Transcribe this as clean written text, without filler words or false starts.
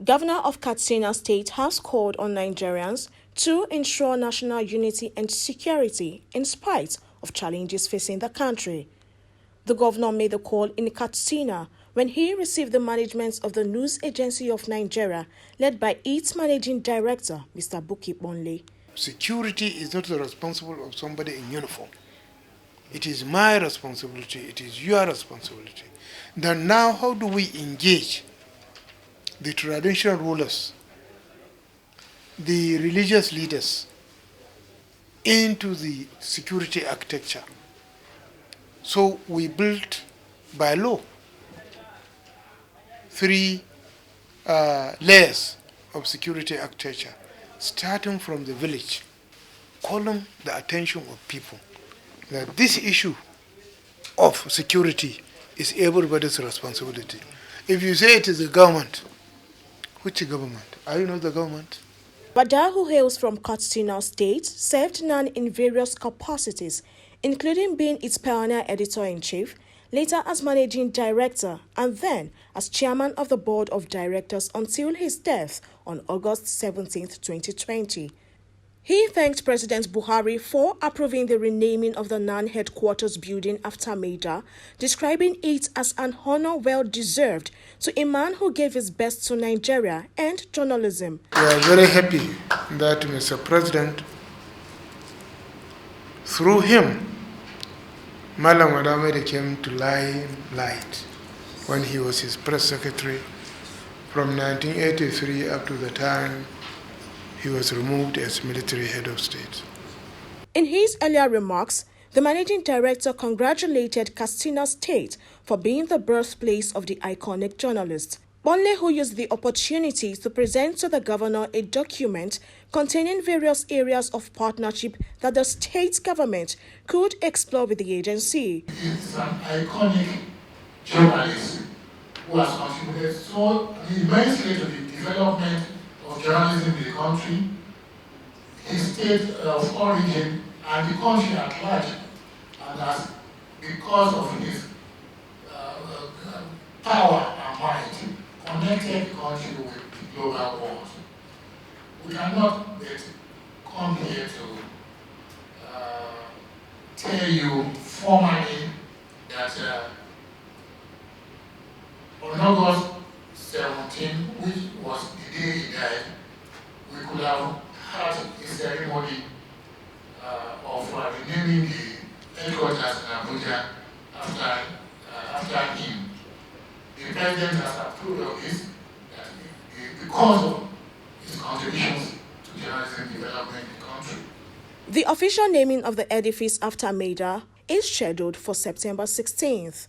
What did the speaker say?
Governor of Katsina State has called on Nigerians to ensure national unity and security in spite of challenges facing the country. The governor made the call in Katsina when he received the management of the News Agency of Nigeria, led by its managing director, Mr. Buki Bonle. Security is not the responsibility of somebody in uniform. It is my responsibility, it is your responsibility. Then now, how do we engage the traditional rulers, the religious leaders, into the security architecture? So we built by law 3 layers of security architecture, starting from the village, calling the attention of people that this issue of security is everybody's responsibility. If you say it is the government, which government? Are you not the government? Bada, who hails from Katsina State, served NAN in various capacities, including being its pioneer editor-in-chief, later as managing director, and then as chairman of the board of directors until his death on August 17, 2020. He thanked President Buhari for approving the renaming of the NAN headquarters building after Maida, describing it as an honor well-deserved to a man who gave his best to Nigeria and journalism. We are very happy that Mr. President, through him, Malam Adamede came to limelight when he was his press secretary from 1983 up to the time he was removed as military head of state. In his earlier remarks, the managing director congratulated Katsina State for being the birthplace of the iconic journalist. Bonle, who used the opportunity to present to the governor a document containing various areas of partnership that the state government could explore with the agency. It's an iconic journalist who has contributed so immensely to the development of journalism in the country, his state of origin, and the country at large, and as because of his power and might, connected the country with the global world. We cannot yet come here to tell you formally that on August 17, which was the day he died, we could have had a ceremony of renaming the headquarters in Abuja after him. The president has approved of this because of his contributions to journalism development in the country. The official naming of the edifice after Maida is scheduled for September 16th.